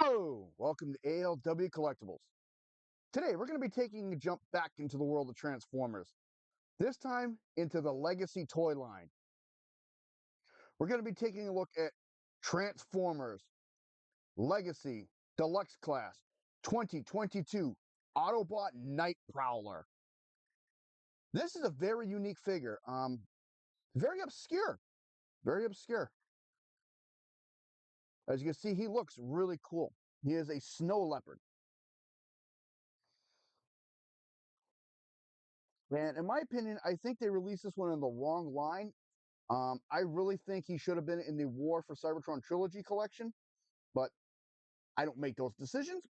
Hello, welcome to ALW Collectibles. Today we're going to be taking a jump back into the world of Transformers, this time into the Legacy toy line. We're going to be taking a look at Transformers Legacy Deluxe Class 2022 Autobot Night Prowler. This is a very unique figure, very obscure, very obscure. As you can see, he looks really cool. He is a snow leopard. And in my opinion, I think they released this one in the wrong line. I really think he should have been in the War for Cybertron trilogy collection, but I don't make those decisions.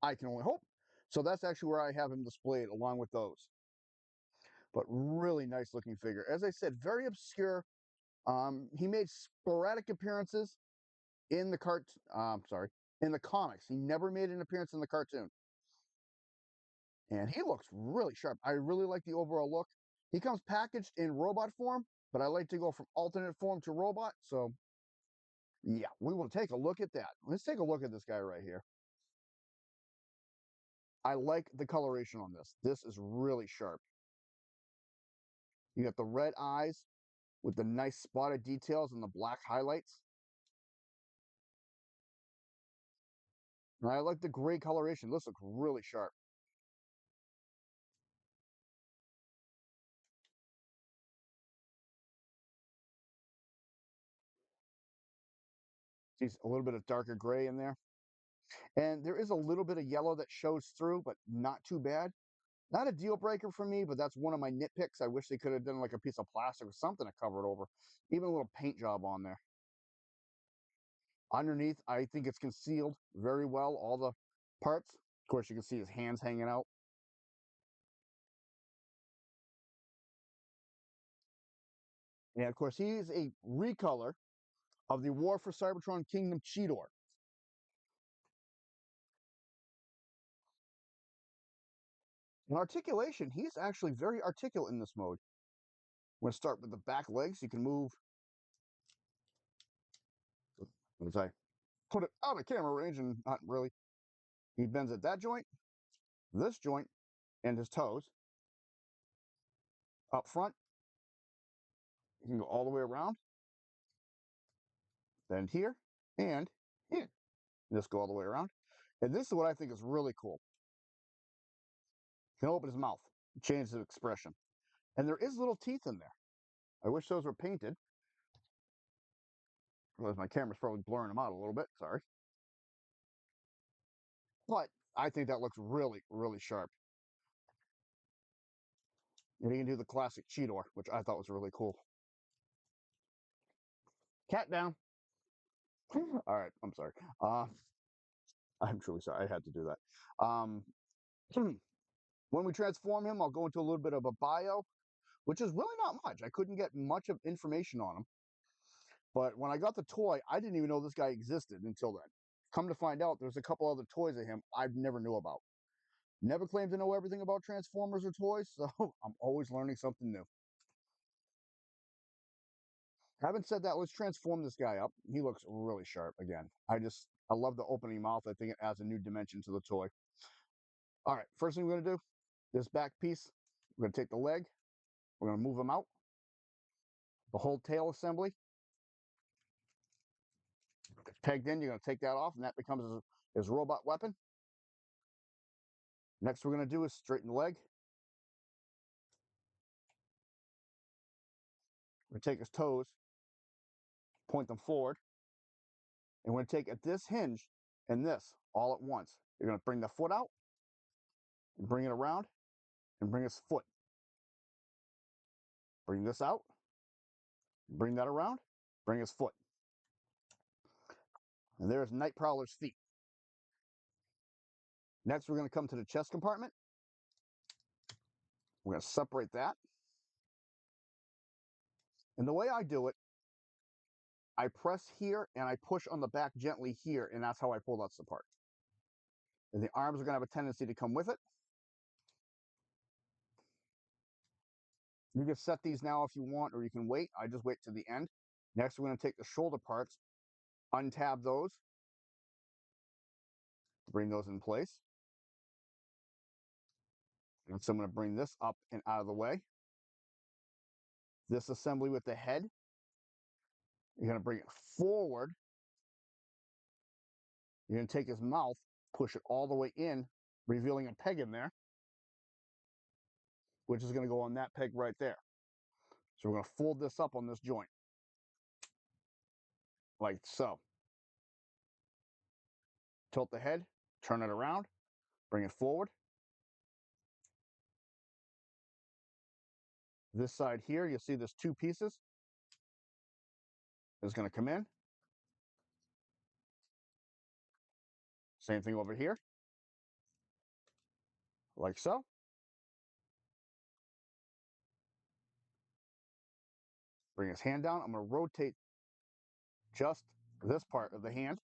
I can only hope. So that's actually where I have him displayed along with those. But really nice looking figure. As I said, very obscure. He made sporadic appearances in the in the comics. He never made an appearance in the cartoon. And he looks really sharp. I really like the overall look. He comes packaged in robot form, but I like to go from alternate form to robot. So yeah, we will take a look at that. Let's take a look at this guy right here. I like the coloration on this. This is really sharp. You got the red eyes with the nice spotted details and the black highlights. And I like the gray coloration. This looks really sharp. See a little bit of darker gray in there. And there is a little bit of yellow that shows through, but not too bad. Not a deal breaker for me, but that's one of my nitpicks. I wish they could have done like a piece of plastic or something to cover it over. Even a little paint job on there. Underneath, I think it's concealed very well, all the parts. Of course, you can see his hands hanging out. And of course, he is a recolor of the War for Cybertron Kingdom Cheetor. In articulation, he's actually very articulate in this mode. I'm going to start with the back legs. You can move, as I put it out of camera range, and not really. He bends at that joint, this joint, and his toes. Up front, you can go all the way around, then here, and here. Just go all the way around. And this is what I think is really cool. He can open his mouth, change his expression. And there is little teeth in there. I wish those were painted. Otherwise, my camera's probably blurring them out a little bit. Sorry. But I think that looks really, really sharp. And he can do the classic Cheetor, which I thought was really cool. Cat down. All right, I'm sorry. I'm truly sorry. I had to do that. When we transform him, I'll go into a little bit of a bio, which is really not much. I couldn't get much of information on him. But when I got the toy, I didn't even know this guy existed until then. Come to find out, there's a couple other toys of him I never knew about. Never claimed to know everything about Transformers or toys, so I'm always learning something new. Having said that, let's transform this guy up. He looks really sharp again. I love the opening mouth. I think it adds a new dimension to the toy. All right, first thing we're going to do, this back piece, we're going to take the leg, we're going to move him out, the whole tail assembly. It's pegged in, you're going to take that off, and that becomes his robot weapon. Next we're going to do is straighten the leg. We're going to take his toes, point them forward, and we're going to take at this hinge and this all at once. You're going to bring the foot out, and bring it around, and bring his foot. Bring this out, bring that around, bring his foot. And there's Night Prowler's feet. Next, we're going to come to the chest compartment. We're going to separate that. And the way I do it, I press here and I push on the back gently here, and that's how I pull that apart. And the arms are going to have a tendency to come with it. You can set these now if you want, or you can wait. I just wait to the end. Next, we're going to take the shoulder parts, untab those, Bring those in place. And so I'm going to bring this up and out of the way. This assembly with the head, you're going to bring it forward. You're going to take his mouth, push it all the way in, revealing a peg in there, which is going to go on that peg right there. So we're going to fold this up on this joint, like so. Tilt the head, turn it around, bring it forward. This side here, you'll see there's two pieces. It's going to come in. Same thing over here, like so. Bring his hand down. I'm going to rotate just this part of the hand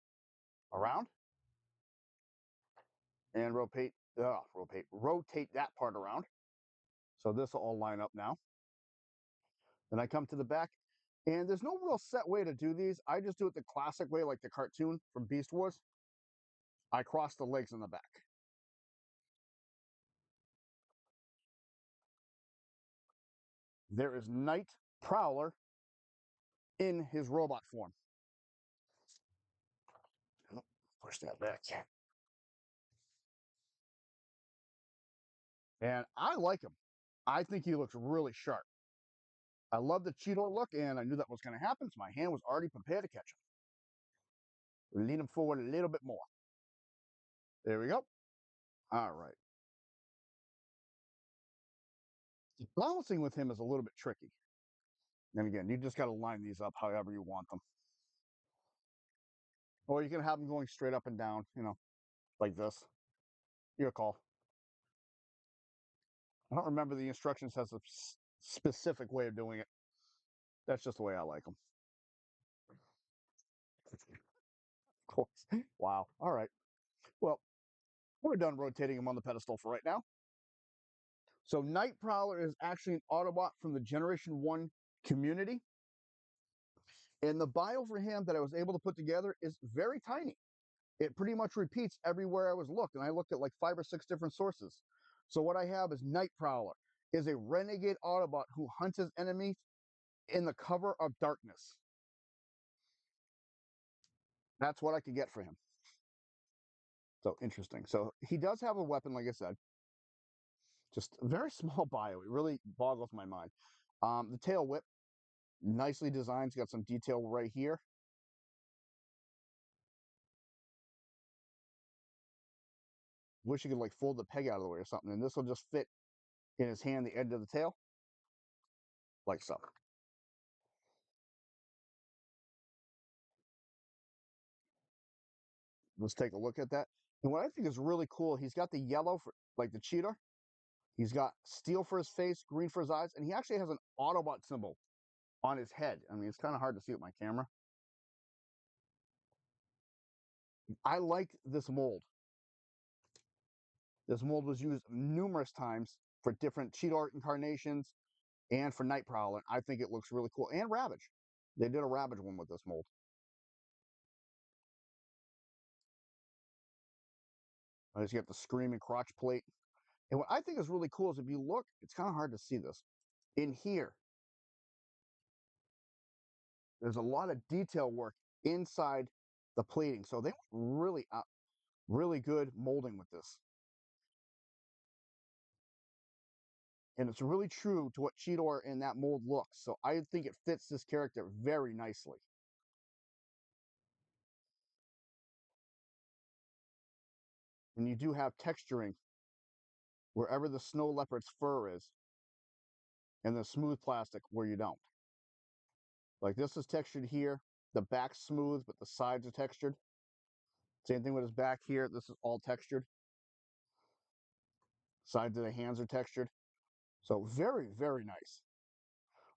around and rotate that part around. So this will all line up now. Then I come to the back, and there's no real set way to do these. I just do it the classic way, like the cartoon from Beast Wars. I cross the legs in the back. There is Night Prowler in his robot form. Push that back. And I like him. I think he looks really sharp. I love the Cheeto look, and I knew that was going to happen, so my hand was already prepared to catch him. Lean him forward a little bit more. There we go. All right. Balancing with him is a little bit tricky. And again, you just got to line these up however you want them. Or you can have them going straight up and down, like this. Your call. I don't remember the instructions has a specific way of doing it. That's just the way I like them. Of course. Wow. All right. Well, we're done rotating him on the pedestal for right now. So Night Prowler is actually an Autobot from the Generation 1 community. And the bio for him that I was able to put together is very tiny. It pretty much repeats everywhere I was looked, and I looked at like 5 or 6 different sources. So what I have is Night Prowler is a renegade Autobot who hunts his enemies in the cover of darkness. That's what I could get for him. So interesting. So he does have a weapon, like I said. Just a very small bio. It really boggles my mind. The tail whip, nicely designed. It's got some detail right here. Wish you could like fold the peg out of the way or something. And this will just fit in his hand, the end of the tail, like so. Let's take a look at that. And what I think is really cool, he's got the yellow for like the cheetah. He's got steel for his face, green for his eyes, and he actually has an Autobot symbol on his head. I mean, it's kind of hard to see with my camera. I like this mold. This mold was used numerous times for different Cheetor incarnations and for Night Prowler. I think it looks really cool. And Ravage. They did a Ravage one with this mold. He's got the screaming crotch plate. And what I think is really cool is if you look, it's kind of hard to see this. In here, there's a lot of detail work inside the plating. So they went really good molding with this. And it's really true to what Cheetor in that mold looks. So I think it fits this character very nicely. And you do have texturing wherever the snow leopard's fur is, and the smooth plastic where you don't. Like this is textured here. The back's smooth, but the sides are textured. Same thing with his back here. This is all textured. Sides of the hands are textured. So very nice.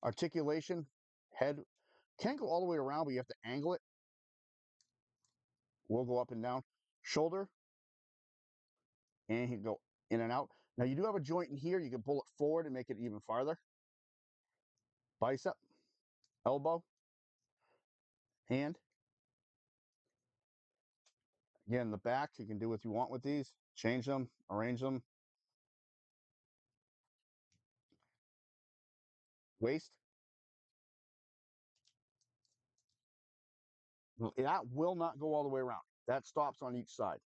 Articulation, head can't go all the way around, but you have to angle it. We'll go up and down. Shoulder, and he can go in and out. Now you do have a joint in here. You can pull it forward and make it even farther. Bicep, elbow, hand. Again, in the back, you can do what you want with these. Change them, arrange them. Waist. That will not go all the way around. That stops on each side.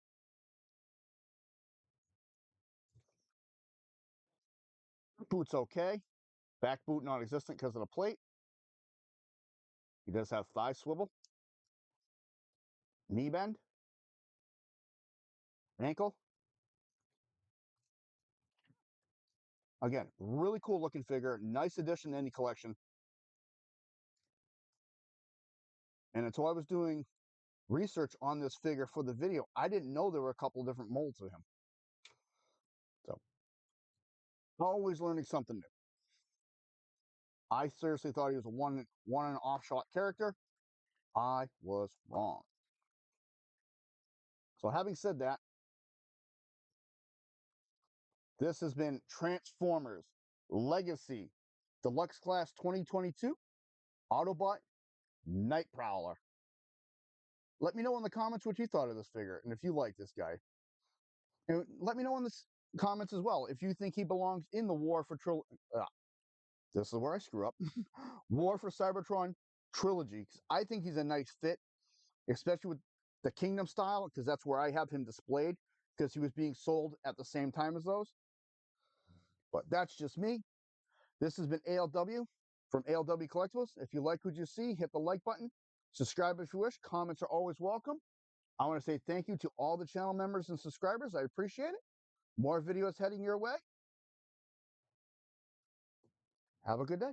Boot's okay. Back boot non-existent because of the plate. He does have thigh swivel, knee bend, ankle. Again, really cool looking figure. Nice addition to any collection. And until I was doing research on this figure for the video, I didn't know there were a couple of different molds of him. So, always learning something new. I seriously thought he was a one and off shot character. I was wrong. So having said that, this has been Transformers Legacy Deluxe Class 2022 Autobot Night Prowler. Let me know in the comments what you thought of this figure and if you like this guy. And let me know in the comments as well if you think he belongs in the War for this is where I screw up. War for Cybertron trilogy. 'Cause I think he's a nice fit, especially with the Kingdom style, because that's where I have him displayed, because he was being sold at the same time as those. But that's just me. This has been ALW from ALW Collectibles. If you like what you see, hit the like button. Subscribe if you wish. Comments are always welcome. I want to say thank you to all the channel members and subscribers. I appreciate it. More videos heading your way. Have a good day.